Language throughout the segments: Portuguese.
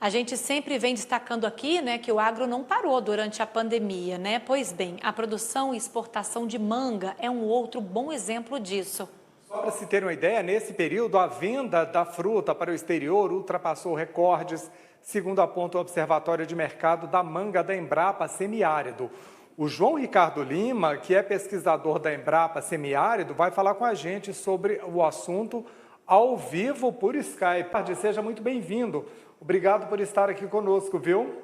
A gente sempre vem destacando aqui, né, que o agro não parou durante a pandemia, né? Pois bem, a produção e exportação de manga é um outro bom exemplo disso. Só para se ter uma ideia, nesse período, a venda da fruta para o exterior ultrapassou recordes, segundo aponta o Observatório de Mercado da Manga da Embrapa Semiárido. O João Ricardo Lima, que é pesquisador da Embrapa Semiárido, vai falar com a gente sobre o assunto ao vivo por Skype. Seja muito bem-vindo. Obrigado por estar aqui conosco, viu?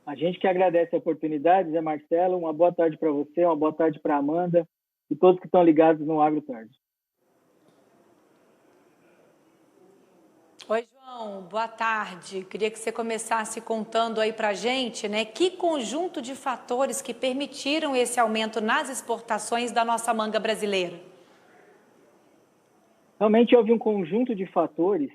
A gente que agradece a oportunidade, Zé Marcelo. Uma boa tarde para você, uma boa tarde para a Amanda e todos que estão ligados no Agro Tarde. Oi, João, boa tarde. Queria que você começasse contando aí para a gente, né, que conjunto de fatores que permitiram esse aumento nas exportações da nossa manga brasileira. Realmente houve um conjunto de fatores.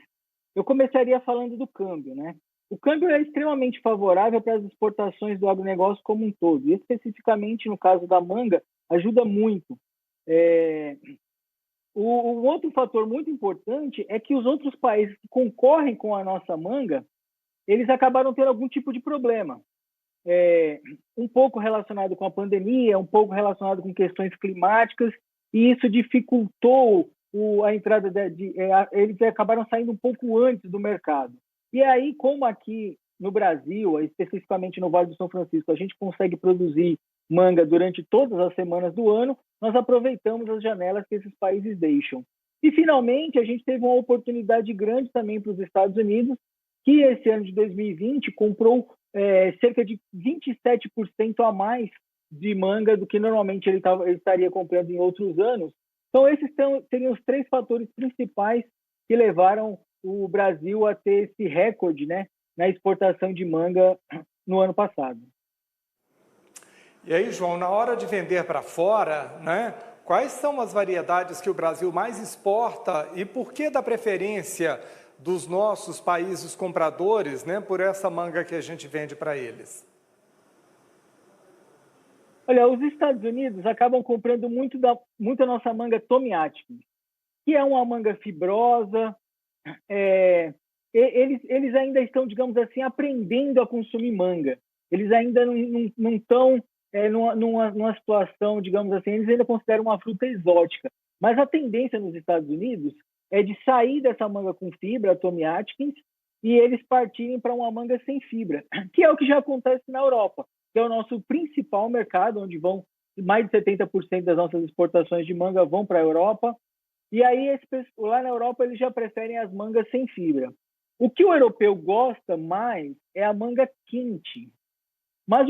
Eu começaria falando do câmbio, né? O câmbio é extremamente favorável para as exportações do agronegócio como um todo, e especificamente no caso da manga, ajuda muito. O outro fator muito importante é que os outros países que concorrem com a nossa manga, eles acabaram tendo algum tipo de problema. Um pouco relacionado com a pandemia, um pouco relacionado com questões climáticas, e isso dificultou a entrada eles acabaram saindo um pouco antes do mercado. E aí, como aqui no Brasil, especificamente no Vale do São Francisco, a gente consegue produzir manga durante todas as semanas do ano, nós aproveitamos as janelas que esses países deixam. E, finalmente, a gente teve uma oportunidade grande também para os Estados Unidos, que esse ano de 2020 comprou cerca de 27% a mais de manga do que normalmente ele estaria comprando em outros anos. Então, esses seriam os três fatores principais que levaram o Brasil a ter esse recorde, né, na exportação de manga no ano passado. E aí, João, na hora de vender para fora, né, quais são as variedades que o Brasil mais exporta e por que da preferência dos nossos países compradores, né, por essa manga que a gente vende para eles? Olha, os Estados Unidos acabam comprando muito a nossa manga Tommy Atkins, que é uma manga fibrosa. Eles ainda estão, digamos assim, aprendendo a consumir manga. Eles ainda não estão numa situação, digamos assim, eles ainda consideram uma fruta exótica. Mas a tendência nos Estados Unidos é de sair dessa manga com fibra, a Tommy Atkins, e eles partirem para uma manga sem fibra, que é o que já acontece na Europa, que é o nosso principal mercado, onde vão mais de 70% das nossas exportações de manga vão para a Europa. E aí, lá na Europa, eles já preferem as mangas sem fibra. O que o europeu gosta mais é a manga quente. Mas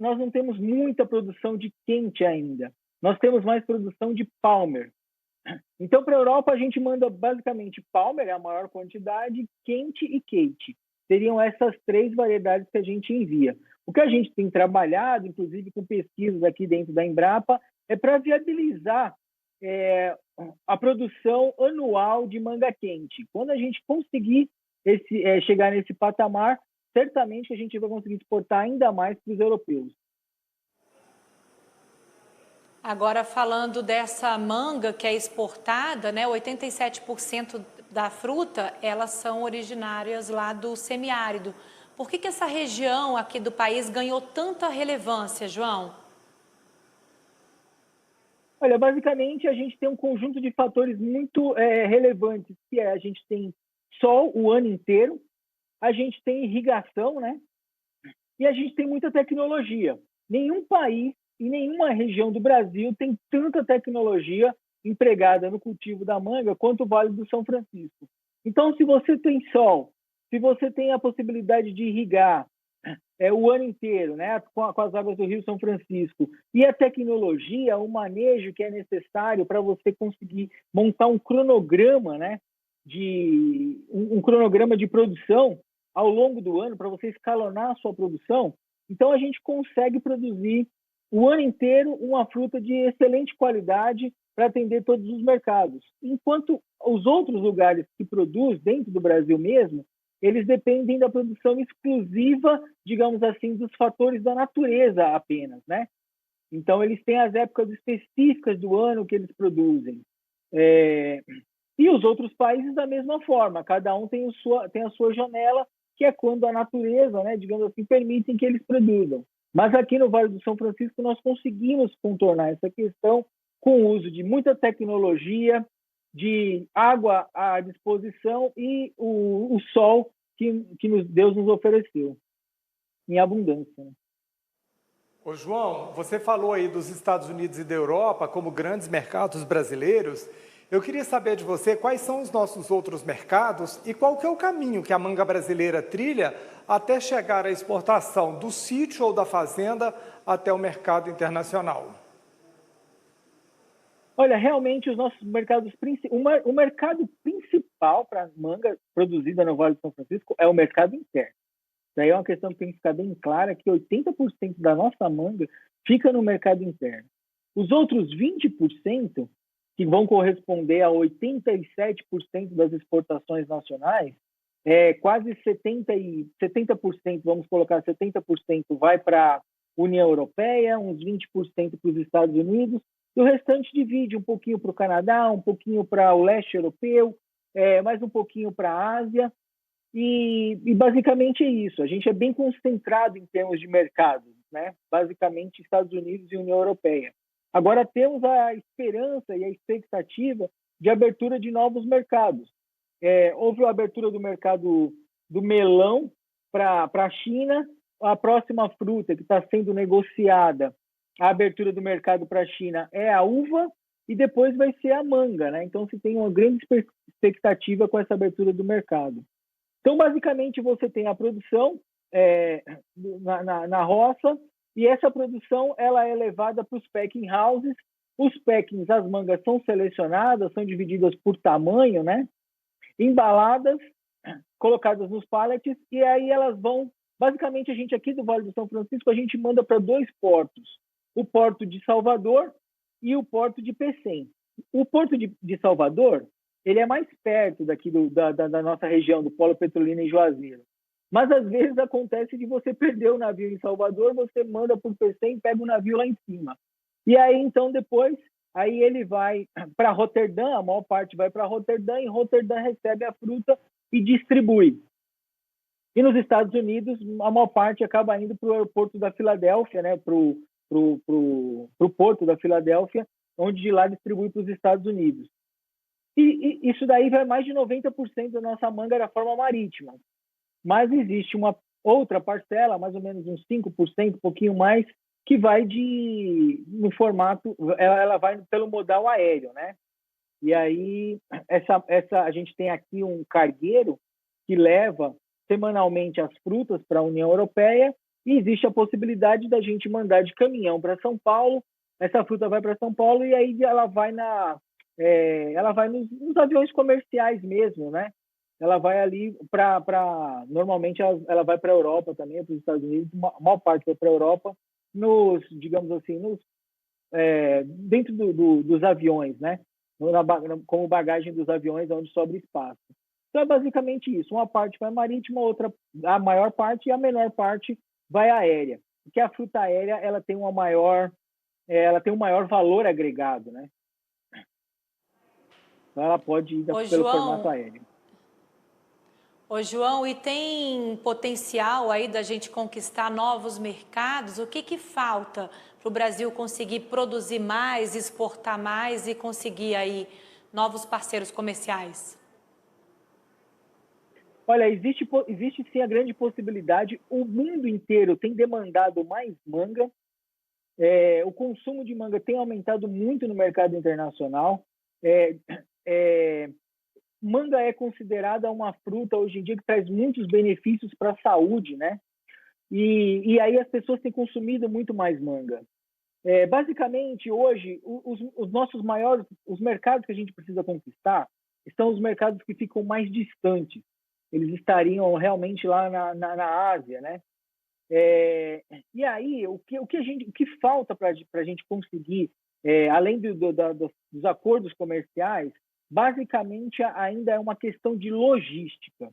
nós não temos muita produção de quente ainda. Nós temos mais produção de Palmer. Então, para a Europa, a gente manda basicamente Palmer, é a maior quantidade, quente e Kate. Seriam essas três variedades que a gente envia. O que a gente tem trabalhado, inclusive com pesquisas aqui dentro da Embrapa, é para viabilizar a produção anual de manga quente. Quando a gente conseguir chegar nesse patamar, certamente a gente vai conseguir exportar ainda mais para os europeus. Agora, falando dessa manga que é exportada, né, 87% da fruta, elas são originárias lá do semiárido. Por que essa região aqui do país ganhou tanta relevância, João? Olha, basicamente a gente tem um conjunto de fatores muito relevantes, que a gente tem sol o ano inteiro, a gente tem irrigação, né? E a gente tem muita tecnologia. Nenhum país e nenhuma região do Brasil tem tanta tecnologia empregada no cultivo da manga quanto o Vale do São Francisco. Então, se você tem sol, se você tem a possibilidade de irrigar o ano inteiro, né, com as águas do Rio São Francisco, e a tecnologia, o manejo que é necessário para você conseguir montar um cronograma, né, um cronograma de produção ao longo do ano, para você escalonar a sua produção, então a gente consegue produzir o ano inteiro uma fruta de excelente qualidade para atender todos os mercados. Enquanto os outros lugares que produzem, dentro do Brasil mesmo, eles dependem da produção exclusiva, digamos assim, dos fatores da natureza apenas, né? Então, eles têm as épocas específicas do ano que eles produzem. E os outros países da mesma forma, cada um tem a sua janela, que é quando a natureza, né, digamos assim, permite que eles produzam. Mas aqui no Vale do São Francisco nós conseguimos contornar essa questão com o uso de muita tecnologia, de água à disposição e o sol que Deus nos ofereceu em abundância. Ô João, você falou aí dos Estados Unidos e da Europa como grandes mercados brasileiros. Eu queria saber de você quais são os nossos outros mercados e qual que é o caminho que a manga brasileira trilha até chegar à exportação do sítio ou da fazenda até o mercado internacional. Olha, realmente os nossos mercados o mercado principal para manga produzida no Vale do São Francisco é o mercado interno. Daí é uma questão que tem que ficar bem clara, que 80% da nossa manga fica no mercado interno. Os outros 20%, que vão corresponder a 87% das exportações nacionais, quase 70%, vamos colocar 70% vai para a União Europeia, uns 20% para os Estados Unidos, e o restante divide um pouquinho para o Canadá, um pouquinho para o leste europeu, mais um pouquinho para a Ásia, e basicamente é isso. A gente é bem concentrado em termos de mercado, né? Basicamente Estados Unidos e União Europeia. Agora temos a esperança e a expectativa de abertura de novos mercados. Houve a abertura do mercado do melão para a China, a próxima fruta que está sendo negociada, a abertura do mercado para a China é a uva e depois vai ser a manga, né? Então se tem uma grande expectativa com essa abertura do mercado. Então, basicamente, você tem a produção na roça e essa produção ela é levada para os packing houses. Os packings, as mangas são selecionadas, são divididas por tamanho, né? Embaladas, colocadas nos pallets e aí elas vão... Basicamente, a gente aqui do Vale do São Francisco, a gente manda para 2 portos. O porto de Salvador e o porto de Pecém. O porto de Salvador... ele é mais perto daqui da nossa região, do Polo Petrolina e Juazeiro. Mas, às vezes, acontece de você perder o navio em Salvador, você manda para o PC e pega o navio lá em cima. E aí, então, depois, aí ele vai para Roterdã, a maior parte vai para Roterdã, e Roterdã recebe a fruta e distribui. E nos Estados Unidos, a maior parte acaba indo para o aeroporto da Filadélfia, né, para o porto da Filadélfia, onde de lá distribui para os Estados Unidos. E isso daí vai mais de 90% da nossa manga da forma marítima. Mas existe uma outra parcela, mais ou menos uns 5%, um pouquinho mais, que vai no formato, ela vai pelo modal aéreo, né? E aí a gente tem aqui um cargueiro que leva semanalmente as frutas para a União Europeia e existe a possibilidade da gente mandar de caminhão para São Paulo, essa fruta vai para São Paulo e aí ela vai nos aviões comerciais mesmo, né? Ela vai ali normalmente ela vai para a Europa também, para os Estados Unidos, a maior parte vai para a Europa, digamos assim, dentro dos aviões, né? Como bagagem dos aviões, onde sobra espaço. Então é basicamente isso, uma parte vai marítima, a maior parte e a menor parte vai aérea. Porque a fruta aérea ela tem um maior valor agregado, né? Então ela pode ir pelo formato aéreo. Ô João, e tem potencial aí da gente conquistar novos mercados? O que falta para o Brasil conseguir produzir mais, exportar mais e conseguir aí novos parceiros comerciais? Olha, existe sim a grande possibilidade. O mundo inteiro tem demandado mais manga. O consumo de manga tem aumentado muito no mercado internacional. Manga é considerada uma fruta hoje em dia que traz muitos benefícios para a saúde, né? E aí as pessoas têm consumido muito mais manga. Basicamente, hoje, os nossos os mercados que a gente precisa conquistar são os mercados que ficam mais distantes. Eles estariam realmente lá na Ásia, né? E aí, o que falta para a gente conseguir, além dos acordos comerciais, basicamente ainda é uma questão de logística,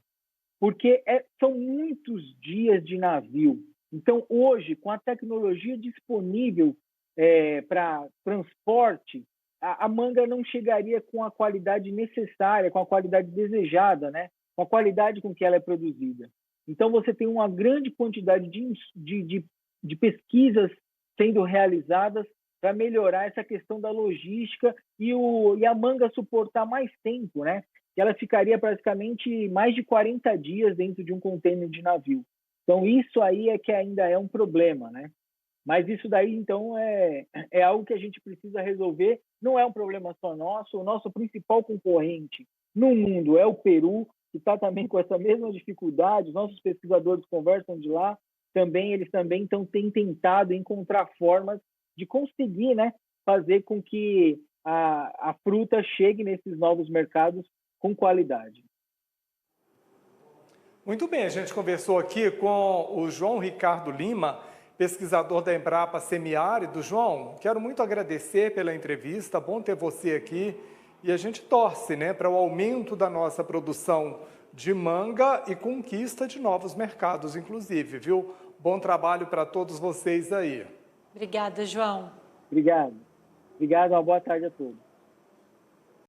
porque são muitos dias de navio. Então, hoje, com a tecnologia disponível para transporte, a manga não chegaria com a qualidade necessária, com a qualidade desejada, né? Com a qualidade com que ela é produzida. Então, você tem uma grande quantidade de pesquisas sendo realizadas para melhorar essa questão da logística e a manga suportar mais tempo, né? Que ela ficaria praticamente mais de 40 dias dentro de um contêiner de navio. Então, isso aí é que ainda é um problema, né? Mas isso daí, então, é algo que a gente precisa resolver. Não é um problema só nosso. O nosso principal concorrente no mundo é o Peru, que está também com essa mesma dificuldade. Os nossos pesquisadores conversam de lá. Eles também têm tentado encontrar formas de conseguir, né, fazer com que a fruta chegue nesses novos mercados com qualidade. Muito bem, a gente conversou aqui com o João Ricardo Lima, pesquisador da Embrapa Semiárido. João, quero muito agradecer pela entrevista, bom ter você aqui. E a gente torce, né, para o aumento da nossa produção de manga e conquista de novos mercados, inclusive, viu? Bom trabalho para todos vocês aí. Obrigada, João. Obrigado. Obrigado, uma boa tarde a todos.